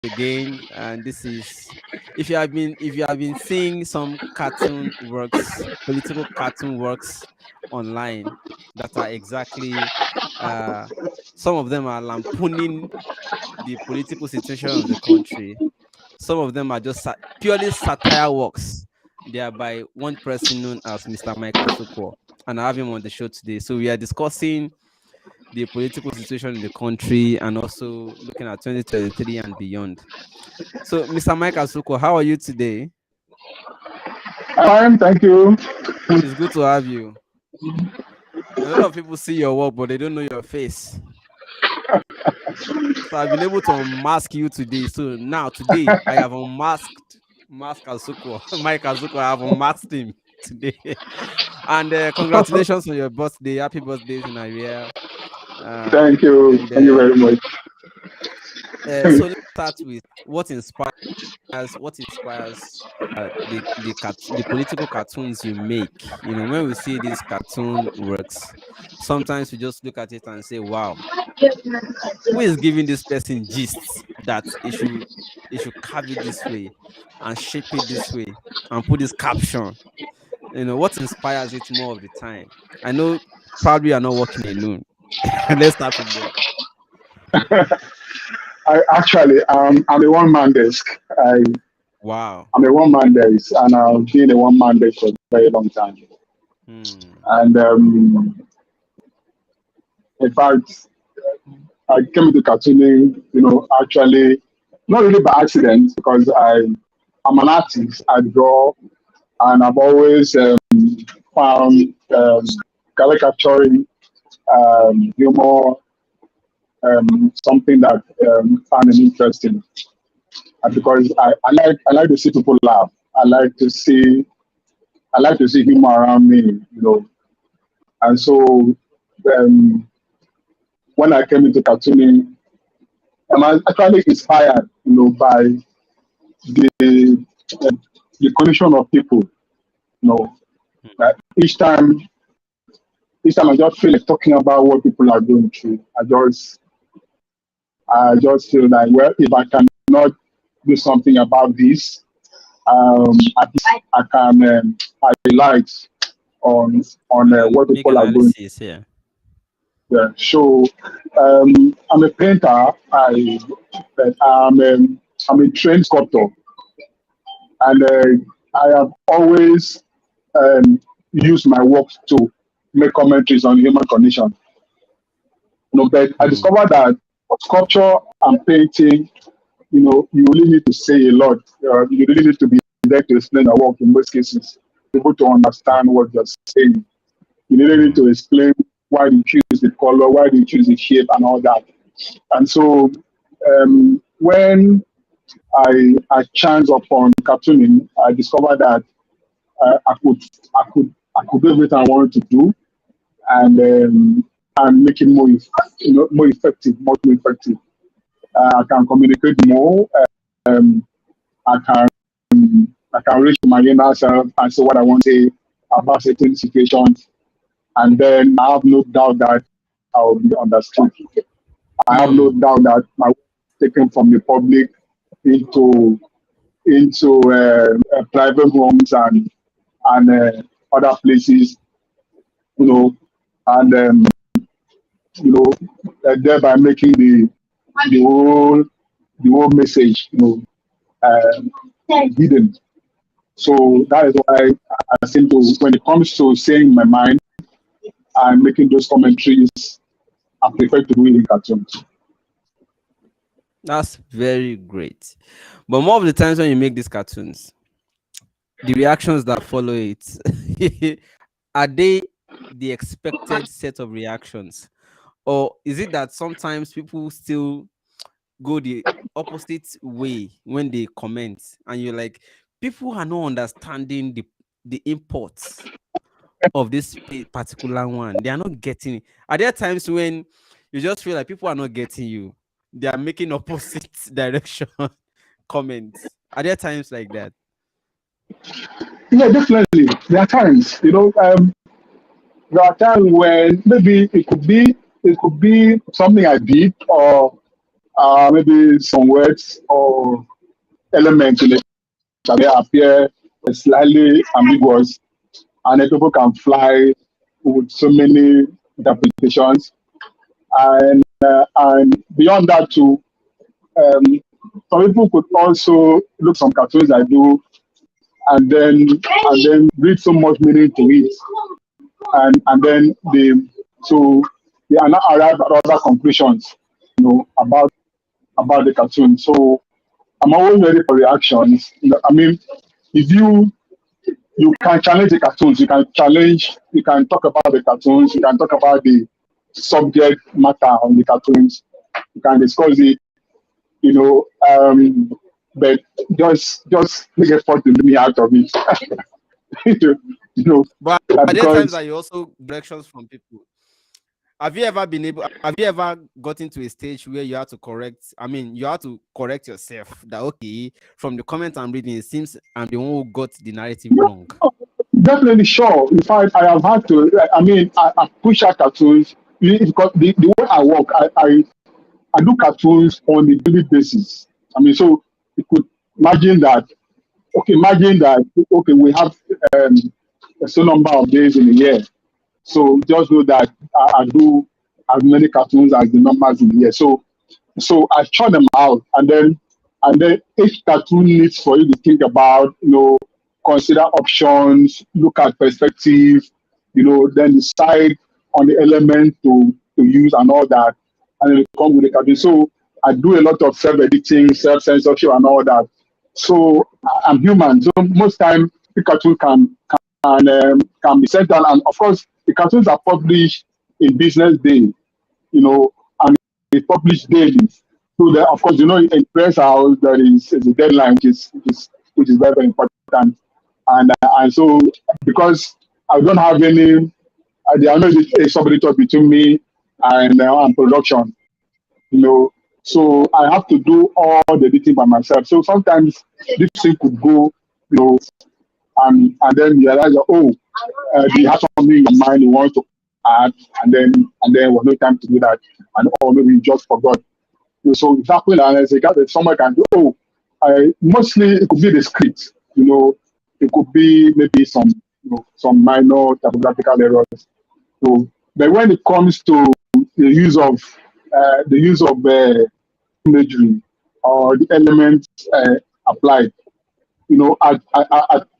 again, and this is if you have been seeing some cartoon works, political cartoon works online that are exactly uh some of them are lampooning the political situation of the country. Some of them are just purely satire works. They are by one person known as Mr. Mike Asukwo, and I have him on the show today. So we are discussing the political situation in the country and also looking at 2023 and beyond. So, Mr. Mike Asukwo, how are you today? Fine, thank you. It's good to have you. A lot of people see your work, but they don't know your face. So I've been able to unmask you today. So now, today, I have unmasked Mask Asukwo. Mike Asukwo, I have unmasked him today. And congratulations on your birthday. Happy birthday to Nigeria. Thank you. Thank you very much. So let's start with what inspires the political cartoons you make. You know, when we see these cartoon works, sometimes we just look at it and say, wow, who is giving this person gist that it should carve it this way and shape it this way and put this caption? You know, what inspires it more of the time? I know probably you're not working alone. Let's start from there. I'm a one-man desk. Wow. I'm a one-man desk, and I've been a one-man desk for a very long time. And in fact, I came into cartooning, actually, not really by accident, because I'm an artist. I draw, and I've always found caricaturing humor something that found interesting. And because I like to see people laugh. I like to see humor around me, And so when I came into cartooning, I'm actually inspired, by the condition of people. That each time I just feel like talking about what people are going through. I just feel like, well, if I cannot do something about this, at least I can highlight on what people are going through. Yeah. So I'm a painter. I'm a trained sculptor, and I have always used my work to make commentaries on human condition. But I discovered that for sculpture and painting, you really need to say a lot. You really need to be there to explain your work in most cases, able to understand what you're saying. You really need to explain why you choose the color, why you choose the shape, and all that. And so, when I chanced upon cartooning, I discovered that I could do everything I wanted to do, and make it more effective, much more effective. I can communicate more. I can reach my inner self and say what I want to say about certain situations, and then I have no doubt that I will be understood. I have no doubt that my work is taken from the public into private homes and other places, and thereby making the whole message, hidden. So that is why I seem to, when it comes to saying my mind and making those commentaries, I prefer to do it in cartoons. That's very great. But more of the times when you make these cartoons, the reactions that follow it, are they the expected set of reactions? Or is it that sometimes people still go the opposite way when they comment and you're like, people are not understanding the imports of this particular one? They are not getting it. Are there times when you just feel like people are not getting you? They are making opposite direction comments. Are there times like that? Yeah, definitely. There are times, there are times when maybe it could be something I did, or maybe some words or elements in it that may appear slightly ambiguous, and then people can fly with so many interpretations. And beyond that too, um, some people could also look some cartoons I do and then read so much meaning to it, and then they are not arrive at other conclusions, about the cartoon. So I'm always ready for reactions. I mean, if you can challenge the cartoons, you can talk about the cartoons, you can talk about the subject matter on the cartoons, you can discuss it, you know, but just make effort to leave me out of it. you know, But are there times because that you also directions from people? Have you ever been able? Have you ever gotten to a stage where you have to correct? I mean, you have to correct yourself that okay, from the comment I'm reading, it seems I'm the one who got the narrative yeah, wrong. definitely sure. In fact, I have had to. I mean, I push out cartoons because the way I work, I do cartoons on a daily basis. I mean, so you could imagine that. Okay, imagine that. Okay, we have um, a certain number of days in a year. So just know that I do as many cartoons as the numbers in the year. So I chart them out, and then each cartoon needs for you to think about, consider options, look at perspective, then decide on the element to use and all that, and then come with the cartoon. So I do a lot of self-editing, self-censorship, and all that. So I'm human. So most time the cartoon can be sent down, and of course the cartoons are published in business day, and it's published daily. So that, of course, in press house is a deadline, which is very, very important. And so because I don't have any, there are no subeditor between me and production, so I have to do all the editing by myself. So sometimes this thing could go, and then you realize that, you have something in your mind you want to add, and then was no time to do that, and or maybe you just forgot. So it happened, and I say, God, someone can do. Mostly it could be the script, it could be maybe some minor typographical errors. So, but when it comes to the use of imagery or the elements applied,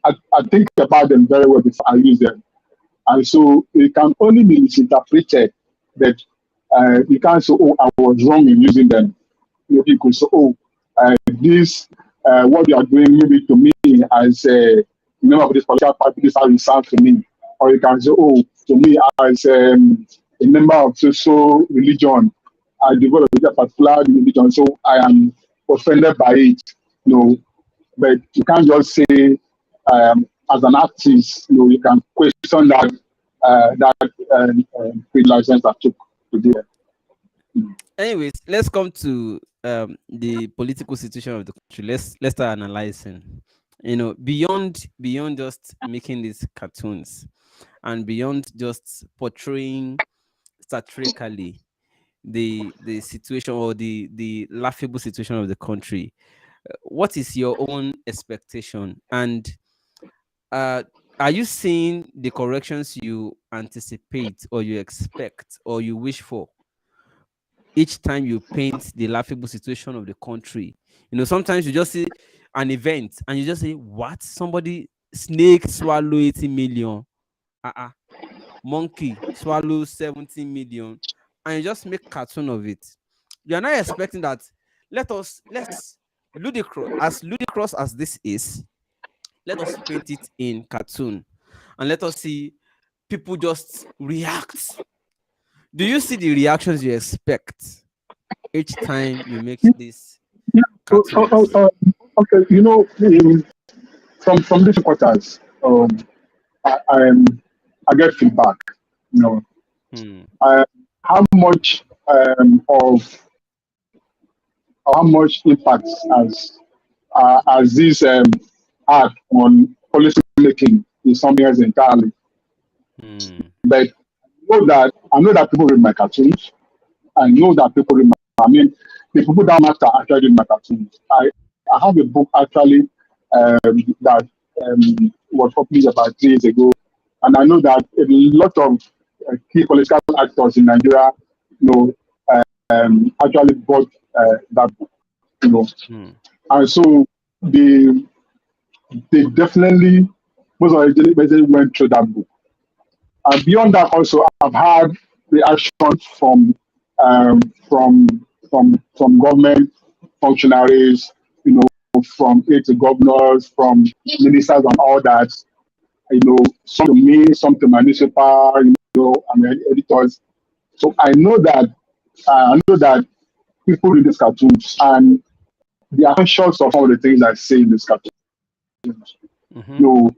I think about them very well before I use them. And so it can only be misinterpreted that you can't say, I was wrong in using them. You could say, this, what you are doing maybe to me as a member of this political party, this is how it sounds to me. Or you can say, to me as a member of social religion, I developed a particular religion, so I am offended by it. But you can't just say, as an artist, you can question that free license I took to do it. Anyways, let's come to the political situation of the country. Let's start analyzing. Beyond just making these cartoons, and beyond just portraying satirically the situation or the laughable situation of the country, what is your own expectation, and are you seeing the corrections you anticipate or you expect or you wish for each time you paint the laughable situation of the country? Sometimes you just see an event and you just say, what? Somebody snake swallow 80 million. Monkey swallow 70 million, and you just make cartoon of it. You're not expecting that. Let's ludicrous as this is, let us paint it in cartoon and let us see people just react. Do you see the reactions you expect each time you make this cartoons? Okay, from different quarters, I, I, I get feedback. Hmm. How much of how much impact as this had on policy making in some years entirely. Hmm. But I know that people read my cartoons. I know that people read I mean, the people that matter actually in my cartoons. I have a book actually that was published about 3 years ago, and I know that a lot of key political actors in Nigeria, actually bought that book, and so they they definitely most of the basically went through that book. And beyond that, also I've had reactions um, from from government functionaries, from aid to governors, from ministers and all that. Some to me, some to my newspaper, editors. So I know that people read these cartoons and they are conscious of all the things I say in this cartoon. Mm-hmm. You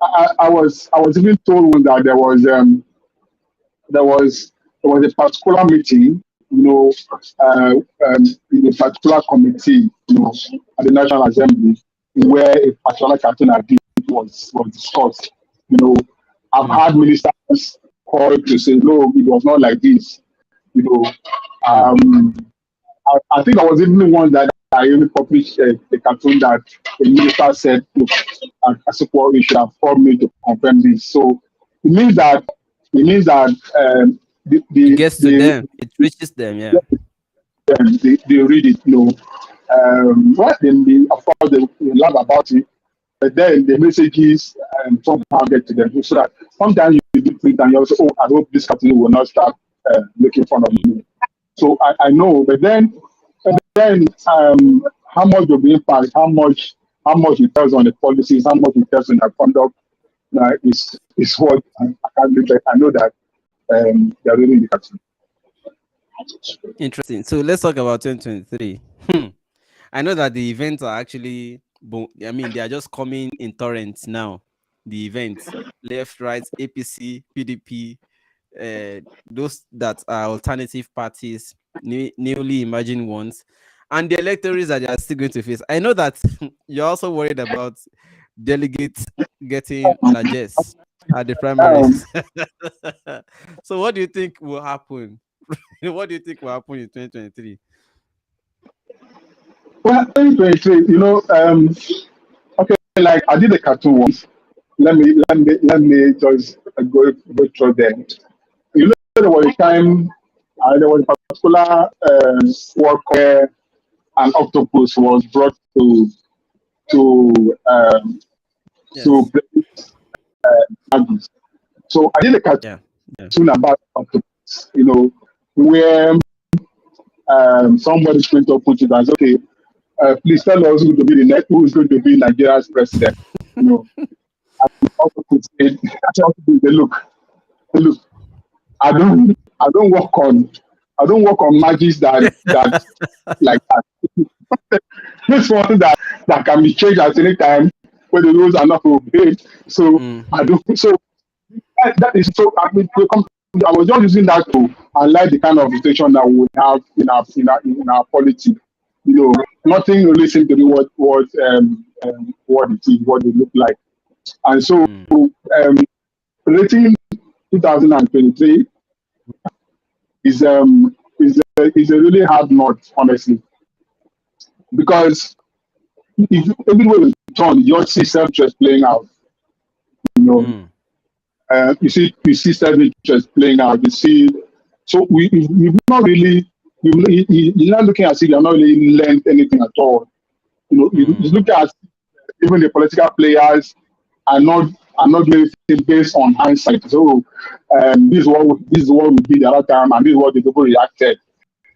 I was even told once that there was a particular meeting, in a particular committee, at the National Assembly, where a particular cartoon idea was discussed. You know, I've had ministers call to say, no, it was not like this. You know, um, I think I was even the one that I even published a cartoon that the minister said, look, Asukwo, you should have called me to confirm this. So it means that It gets to them. It reaches them. Yeah. they read it. Well, then of course they laugh about it, but then the messages somehow get to them. So that sometimes you do things and you also, oh, I hope this cartoon will not start making fun of me. So I know, but then how much of the impact, how much it tells on the policies, how much it tells on the conduct, is what I can't do. But I know that they are really the cartoon. Interesting. So let's talk about 2023. I know that the events are actually, I mean, they are just coming in torrents now. The events, left, right, APC, PDP, those that are alternative parties, newly emerging ones, and the electorates that they are still going to face. I know that you're also worried about delegates getting largesse at the Um, primaries. So, what do you think will happen? What do you think will happen in 2023? well, 2023, okay, like I did a cartoon once. Let me just go through them. There was a time, there was a particular work where an octopus was brought to Yes. play Agnes. So I did a cartoon Yeah. Yeah. about octopus, where somebody's going to put it as, okay, please tell us who is going to be Nigeria's president. You know, octopus said, octopus said, look, I don't work on magic that like that. This one that can be changed at any time when the rules are not obeyed. So I Mm-hmm. don't. So that is so. I mean, I was just using that to highlight the kind of situation that we have in our polity. Nothing really seems to be what it is, what it look like, and so rating 2023 is a really hard nut, honestly, because if everywhere we turn, you just see self-interest playing out. You know, Mm. you see self-interest playing out. You see, so we've not really, you're not looking as if you're not really learned anything at all. You look at even the political players are not doing it based on hindsight. So this is what we did the other time, and this is what the people reacted.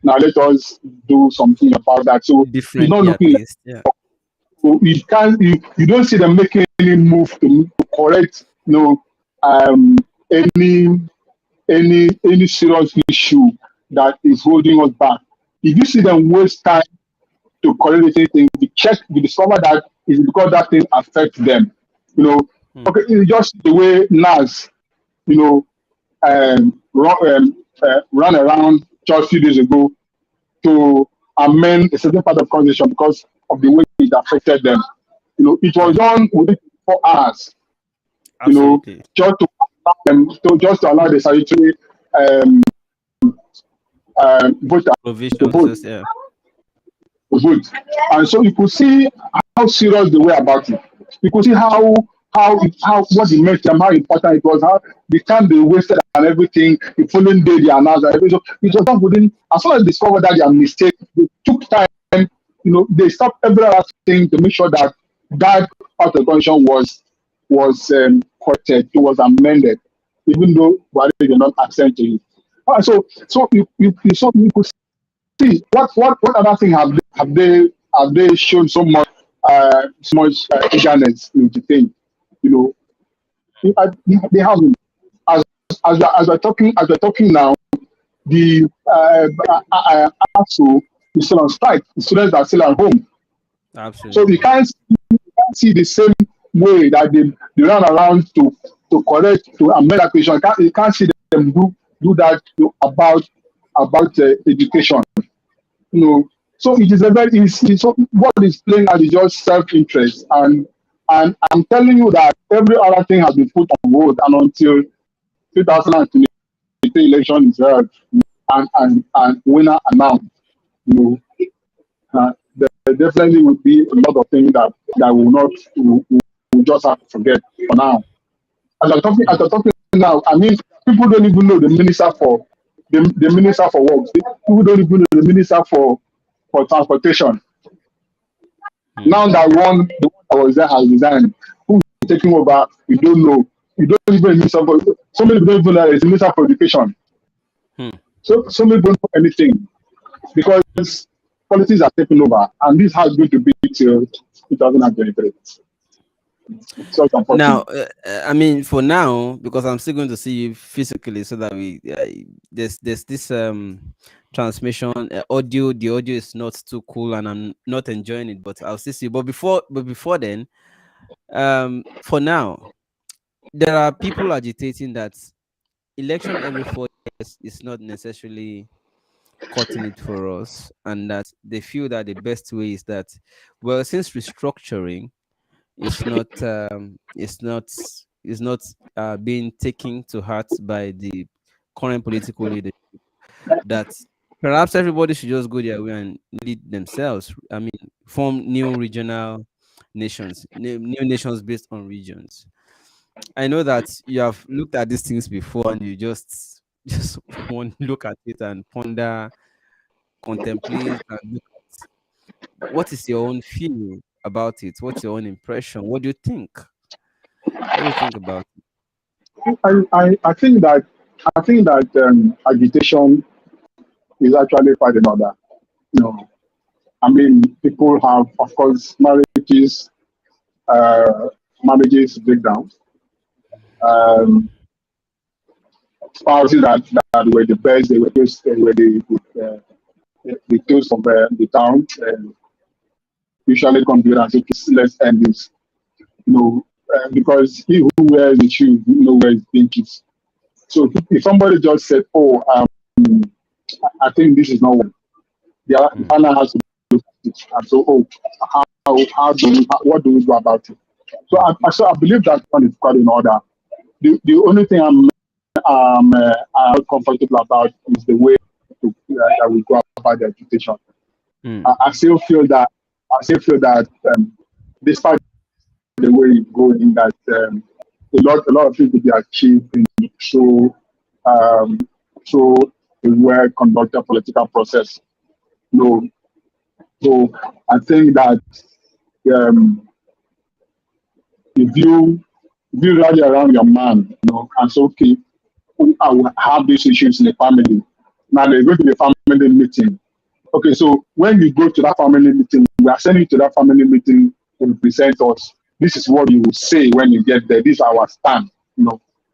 Now let us do something about that. So it's Different, not yeah, looking like, taste. Yeah. so you don't see them making any move to correct um any any serious issue that is holding us back. If you see them waste time to correct anything, you discover that it's because that thing affects them. You know, Mm. okay, it's just the way NAS, you know, ran around just a few days ago to amend a certain part of constitution because of the way it affected them. It was Yeah. done within 4 hours. Absolutely. Just to allow them, just to allow the statutory um, voter to vote. provisions, yeah. Vote. And so you could see how serious they were about it. You could see how what it meant to them, how important it was, how the time they wasted and everything. The following day they announced and everything. So it was not within, as soon as they discovered that their mistake, they took time, they stopped every other thing to make sure that that part of the constitution was corrected, it was amended, even though Buhari did not accent to it. So you could see what other thing have they shown so much eagerness into thing, you know they haven't. as as we're talking now, the ASU is still on strike. The students are still at home, so Absolutely. you can't see the same way that they run around to correct, to amend that question. You can't see them do that about education. So it is a very easy. So what is playing out is just self-interest, and I'm telling you that every other thing has been put on hold, and until 2023 election is held and winner announced, you know, there definitely will be a lot of things that will not will just have to forget for now. As I'm talking now, I mean, people don't even know the minister for the minister for works. People don't even know the minister for transportation. Now that the one that was there has resigned, who is taking over, we don't know. We don't even know minister for, so many people don't even know it's minister for education. Hmm. So many don't know anything because politics are taking over, and this has going to be till 2023. So it's Now, unfortunate. I mean, for now, because I'm still going to see you physically, so that we there's this transmission audio. The audio is not too cool, and I'm not enjoying it. But I'll still see. But before then, for now, there are people agitating that election every 4 years is not necessarily cutting it for us, and that they feel that the best way is that, well, since restructuring is not being taken to heart by the current political leader, that perhaps everybody should just go their way and lead themselves. I mean, form new regional nations, new nations based on regions. I know that you have looked at these things before, and you just want to look at it and ponder, contemplate, and look at what is your own feeling about it. What's your own impression? What do you think? What do you think about it? I think that agitation is actually quite another. You know, I mean, people have, of course, uh, marriages break down. Um, Spouses that were the best, they were the toast of the town. Usually come together and say, "Please, let's end this." Because he who wears the shoe, where his pink is. So if somebody just said, "Oh, I think this is not one," the Mm. partner has to look at it and so, "Oh, what do we do about it?" So I believe that one is quite in order. The only thing I'm not comfortable about is the way that we go about the education. Mm. I still feel that despite the way it goes, in that a lot of things will be achieved through um, through a well conducted political process. You know, so I think that um, if you rally around your man, and say, okay, I will have these issues in the family. Now there's going to be a family meeting. Okay, so when you go to that family meeting, we are sending you to that family meeting to present us. This is what you will say when you get there. This is our stand.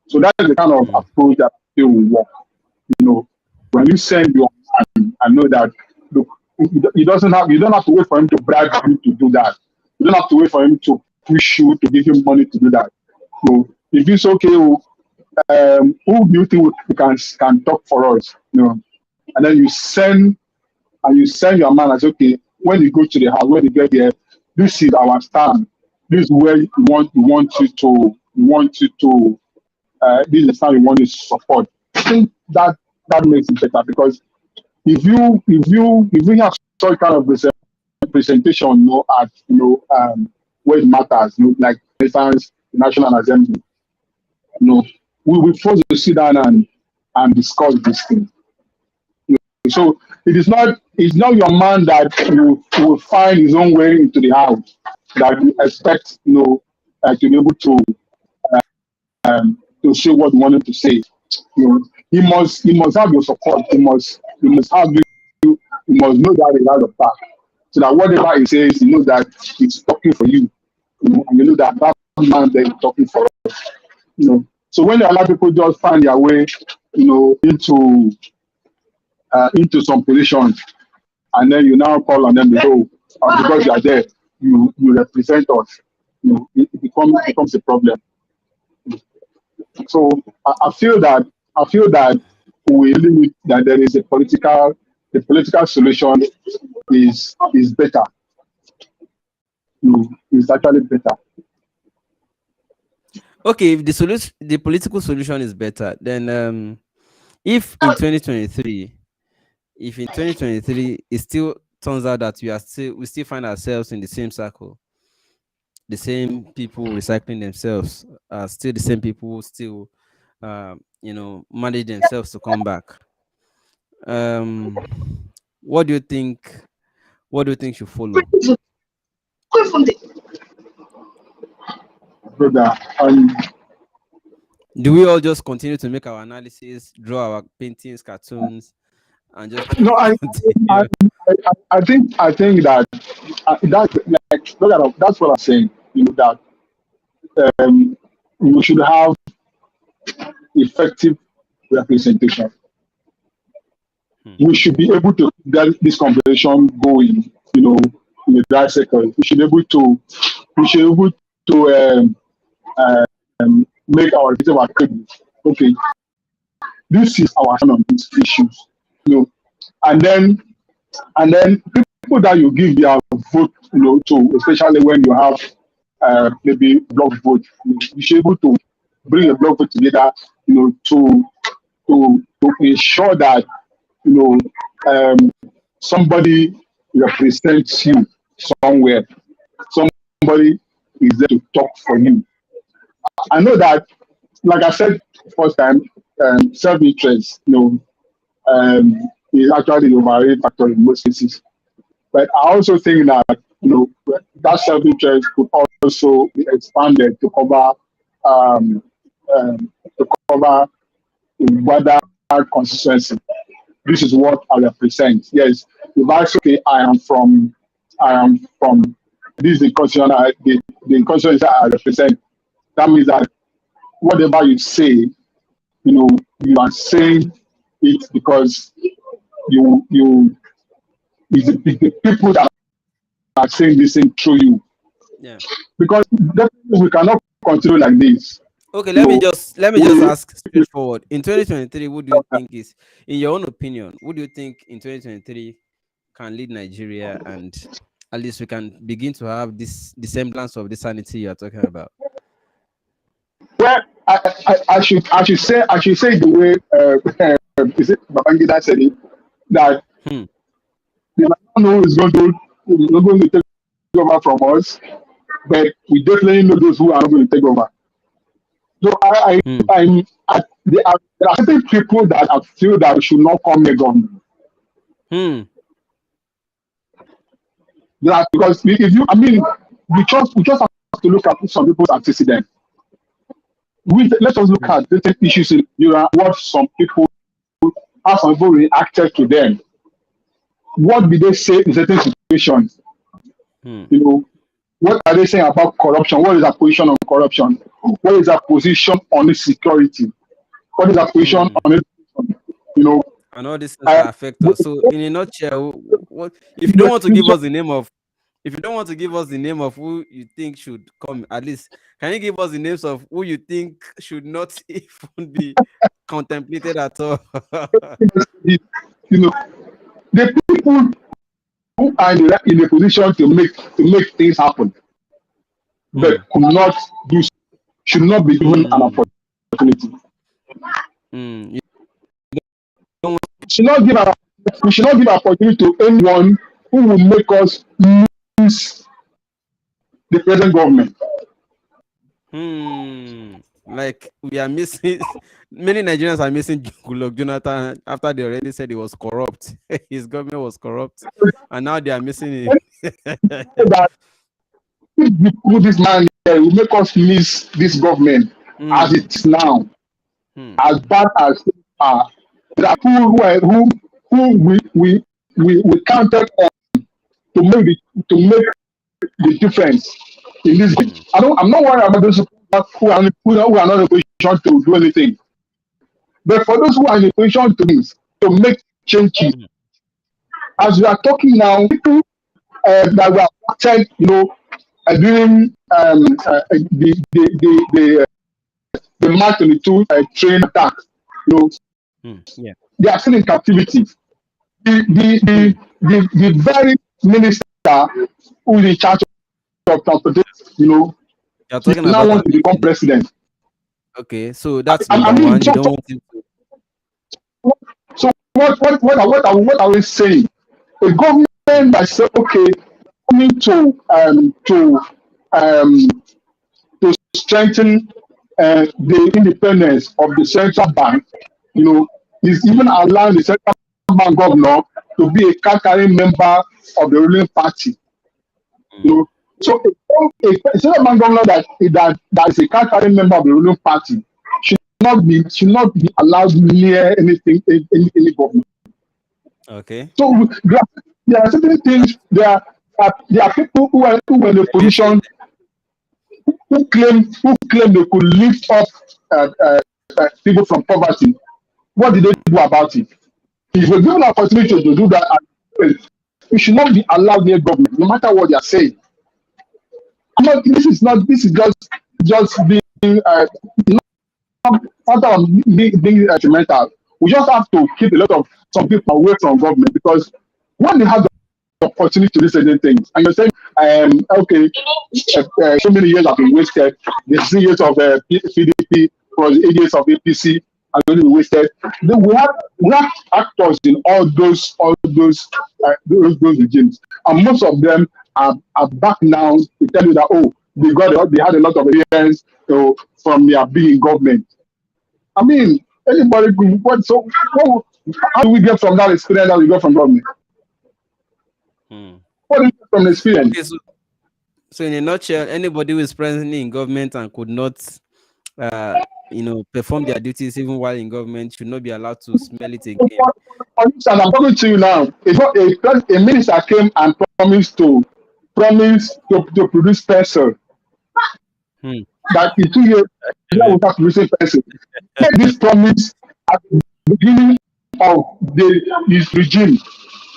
So that is the kind of Mm. approach that they will work. When you send your man, I know that look, he doesn't have. You don't have to wait for him to bribe you to do that. You don't have to wait for him to push you to give you money to do that. So if it's okay, who do you think we can talk for us? And then you send your man as, okay, when you go to the house, when you get there, this is our stand. This is where we want you to this is the stand we want you to support. I think that makes it better because if you have such kind of presentation, at where it matters, like for instance, the National Assembly, we will force to sit down and discuss this thing. So it's not your man that will find his own way into the house that you expect to be able to say what you wanted to say. He must have your support. He must have you. You must know that he has a back, so that whatever he says, you know that he's talking for you. And you know that man there is talking for us. So when you allow people just find their way, into some positions, and then you now call on them to go because you are there, you represent us. It becomes a problem. So I feel that we limit that there is the political solution is better. Is actually better. Okay, if the political solution is better, then if in 2023, it still turns out that we still find ourselves in the same circle, the same people recycling themselves, still the same people still manage themselves to come back. Um, what do you think? What do you think should follow? Brother, Do we all just continue to make our analysis, draw our paintings, cartoons, and just no, continue? I think that that's what I'm saying. That we should have effective representation. We should be able to get this conversation going, in the right sector. We should be able to make our credit. Okay, this is our hand on these issues, and then people that you give their vote, to, especially when you have maybe block vote, you should be able to bring a block vote together, to ensure that somebody represents you somewhere. Somebody is there to talk for you. I know that, like I said first time, self-interest, is actually the overrated factor in most cases. But I also think that that self-interest could also be expanded to cover wider constituency. This is what I represent. Yes, if I say, okay, I am from this is the constituency I represent. That means that whatever you say, you are saying it because it's the people that are saying this thing through you. Yeah. Because definitely we cannot continue like this. Okay, let me just ask straightforward. In 2023, what do you think is, in your own opinion, what do you think in 2023 can lead Nigeria, and at least we can begin to have this the semblance of the sanity you are talking about? Well, I should say the way is it Babangida said it, that they don't know who's going to take over from us, but we definitely know those who are not going to take over. So there are certain people that I feel that should not come near government. Because we just have to look at some people's antecedents. Let us look at certain issues in what some people, how some people reacted to them. What did they say in certain situations? What are they saying about corruption? What is their position on corruption? What is their position on insecurity? What is their position on education? And all these things affect us. So, in a nutshell, if you don't want to give us the name of, who you think should come, at least can you give us the names of who you think should not even be contemplated at all? The people who are in a position to make things happen, but could not do so, should not be given an opportunity. Should not give an We should not give opportunity to anyone who will make us lose the present government. Like we are missing many Nigerians are missing Goodluck Jonathan after they already said he was corrupt. His government was corrupt, and now they are missing him. So that if we put this man here, it will make us miss this government as Hmm. it is now, Hmm. as bad as they are. There are people who we counted on to make the difference in this game. Hmm. I'm not worried about those who are not in a position to do anything. But for those who are in a position to make changes, Hmm. as we are talking now, people that were affected, during the March 22 train attack, you know, Yeah. they are still in captivity. The the Hmm. the the very minister who is in charge of transportation, You're he talking now about wants to become Amike. president. Okay, so that's I number mean, one. You so don't want him to. so what are we saying? A government Hmm. that say, okay, coming um to strengthen the independence of the central bank, is even Hmm. allowing the central bank governor to be a card carrying member of the ruling party. You Hmm. know, so a central bank governor that is a card carrying member of the ruling party should not be allowed near anything any government. Okay. So there are certain things. There are people who are in a Maybe position who claim they could lift up uh, uh, people from poverty. What did they Hmm. do about it? If we're given an opportunity to do that, we should not be allowed near government, no matter what they are saying. This is not. This is just being not being instrumental. We just have to keep a lot of some people away from government because when they have the opportunity to do certain things, and you're saying, okay, so many years have been wasted. The 6 years of PDP plus 8 years of APC are going to be wasted. Then we have actors in all those regimes, and most of them are back now to tell you that they had a lot of experience from their being in government. I mean, anybody could, how do we get from that experience that we got from government? Hmm. What do we get from the Okay, experience? so in a nutshell, anybody who is presently in government and could not, uh, perform their duties even while in government should not be allowed to smell it again. For instance, I'm talking to you now. A minister came and promised to produce pencil Hmm. that in 2 years Nigeria will start producing pencil. Make this promise at the beginning of his regime.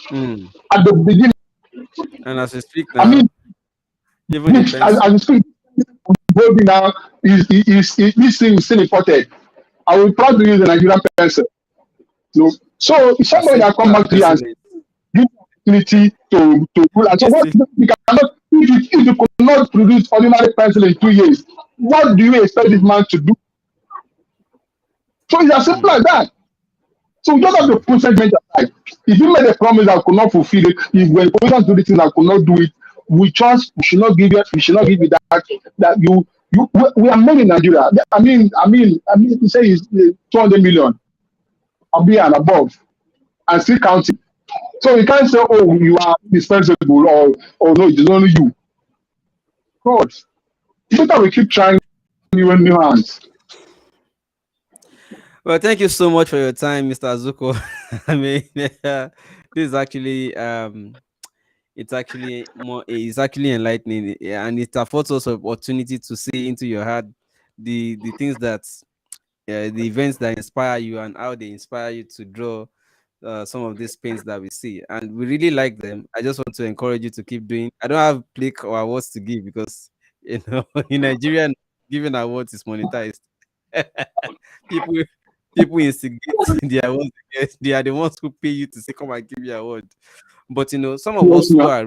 Hmm. At the beginning, And as we speak I mean, now, even the as pencil. you speak, Bobby now this thing is still imported. I will try to use the Nigerian pencil. So if As somebody simple that come as back to you and pencil is. give opportunity to rule, and so It's what still, we cannot if you could not produce ordinary pencil in 2 years, what do you expect this hmm. man to do? So it's as simple Hmm. as that. So we just have to Hmm. put segment aside. If you made a promise that could not fulfill it, if we're in position to do the things that could not do it, we should not give you that we are made in Nigeria. I mean, you say it's 200 million, and above, and still counting. So you can't say, oh, you are indispensable, or no, it is only you. God, it's better we keep trying new hands. Well, thank you so much for your time, Mr. Azuko. I mean, this is actually it's actually enlightening, yeah, and it affords us an opportunity to see into your heart the things that the events that inspire you and how they inspire you to draw some of these paints that we see, and we really like them. I just want to encourage you to keep doing. I don't have plaque or awards to give because in Nigeria, giving awards is monetized. people people instigate the awards. They are the ones who pay you to say come and give me award. But some of Yes, us yeah.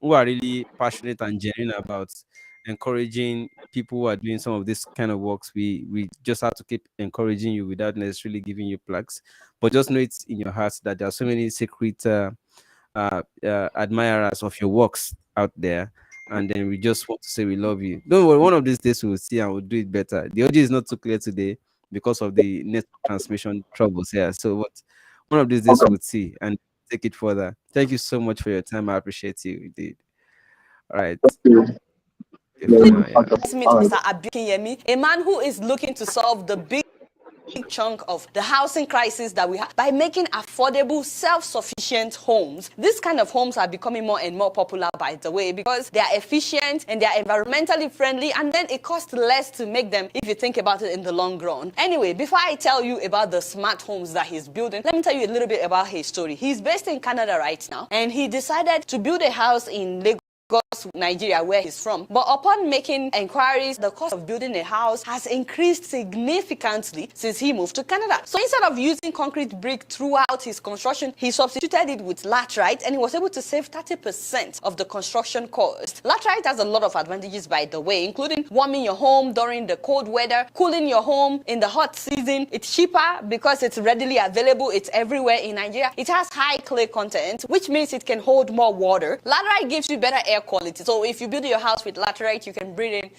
who are really passionate and genuine about encouraging people who are doing some of this kind of works. We just have to keep encouraging you without necessarily giving you plaques, but just know it's in your heart that there are so many secret admirers of your works out there, and then we just want to say we love you. Don't worry, one of these days we'll see and we'll do it better. The audio is not too clear today because of the net transmission troubles here. So what one of these days Okay. we'll see and take it further. Thank you so much for your time. I appreciate you indeed. All right. Okay. Okay for now, yeah. Okay. Meet All right. Mr. Abikinyemi, a man who is looking to solve the big chunk of the housing crisis that we have by making affordable, self-sufficient homes. This kind of homes are becoming more and more popular, by the way, because they are efficient and they are environmentally friendly, and then it costs less to make them if you think about it in the long run. Anyway, before I tell you about the smart homes that he's building, let me tell you a little bit about his story. He's based in Canada right now, and he decided to build a house in Lagos, Nigeria, where he's from. But upon making inquiries, the cost of building a house has increased significantly since he moved to Canada. So instead of using concrete brick throughout his construction, he substituted it with laterite, and he was able to save 30% of the construction cost. Laterite has a lot of advantages, by the way, including warming your home during the cold weather, cooling your home in the hot season. It's cheaper because it's readily available. It's everywhere in Nigeria. It has high clay content, which means it can hold more water. Laterite gives you better air quality. So if you build your house with laterite, you can breathe in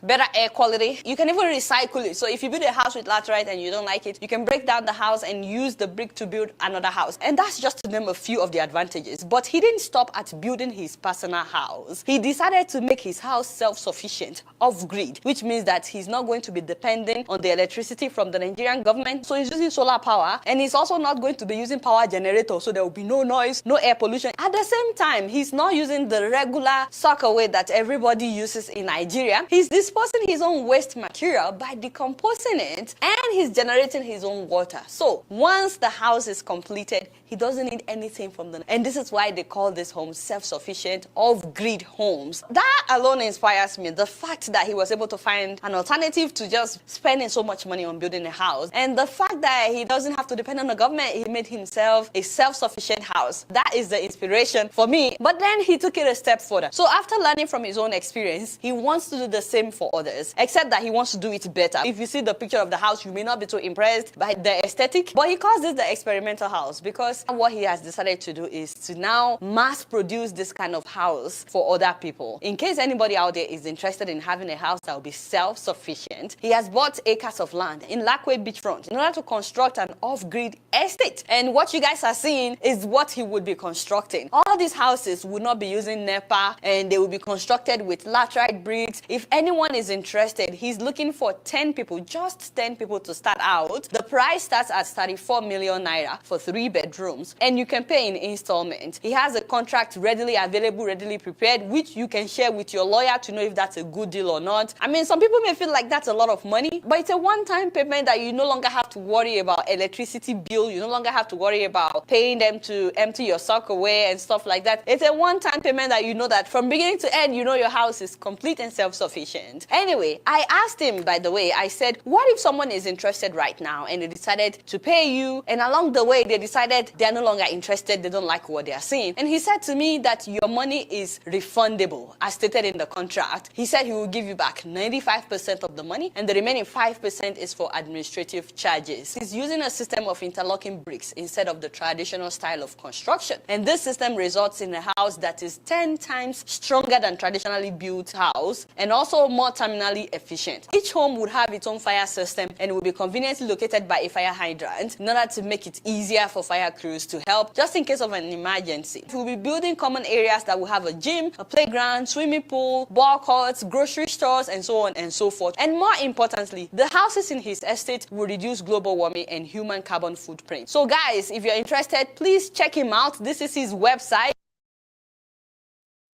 better air quality. You can even recycle it. So if you build a house with laterite and you don't like it, you can break down the house and use the brick to build another house. And that's just to name a few of the advantages. But he didn't stop at building his personal house. He decided to make his house self-sufficient, off-grid, which means that he's not going to be dependent on the electricity from the Nigerian government. So he's using solar power, and he's also not going to be using power generator, so there will be no noise, no air pollution. At the same time, he's not using the regular sockaway that everybody uses in Nigeria. He's disposing his own waste material by decomposing it, and he's generating his own water. So once the house is completed, he doesn't need anything from them. And this is why they call this home self-sufficient, off-grid homes. That alone inspires me. The fact that he was able to find an alternative to just spending so much money on building a house, and the fact that he doesn't have to depend on the government. He made himself a self-sufficient house. That is the inspiration for me. But then he took it a step further. So after learning from his own experience, he wants to do the same for others, except that he wants to do it better. If you see the picture of the house, you may not be too impressed by the aesthetic, but he calls this the experimental house, because what he has decided to do is to now mass produce this kind of house for other people. In case anybody out there is interested in having a house that will be self-sufficient, he has bought acres of land in Lakwe beachfront in order to construct an off-grid estate. And what you guys are seeing is what he would be constructing. All these houses would not be using NEPA, and they will be constructed with laterite bricks. If anyone is interested, he's looking for 10 people, just 10 people to start out. The price starts at 34 million naira for 3 bedrooms, and you can pay in installment. He has a contract readily available, readily prepared, which you can share with your lawyer to know if that's a good deal or not. I mean, some people may feel like that's a lot of money, but it's a one-time payment that you no longer have to worry about electricity bill. You no longer have to worry about paying them to empty your sock away and stuff like that. It's a one-time payment that you know that from beginning to end, you know your house is complete and self-sufficient. Anyway, I asked him, by the way, I said, what if someone is interested right now and they decided to pay you, and along the way they decided they're no longer interested, they don't like what they are seeing? And he said to me that your money is refundable, as stated in the contract. He said he will give you back 95% of the money, and the remaining 5% is for administrative charges. He's using a system of interlocking bricks instead of the traditional style of construction. And this system results in a house that is 10 times stronger than traditionally built house, and also more terminally efficient. Each home would have its own fire system, and will be conveniently located by a fire hydrant in order to make it easier for fire crews to help just in case of an emergency. We'll be building common areas that will have a gym, a playground, swimming pool, ball courts, grocery stores, and so on and so forth. And more importantly, the houses in his estate will reduce global warming and human carbon footprint. So guys, if you're interested, please check him out. This is his website.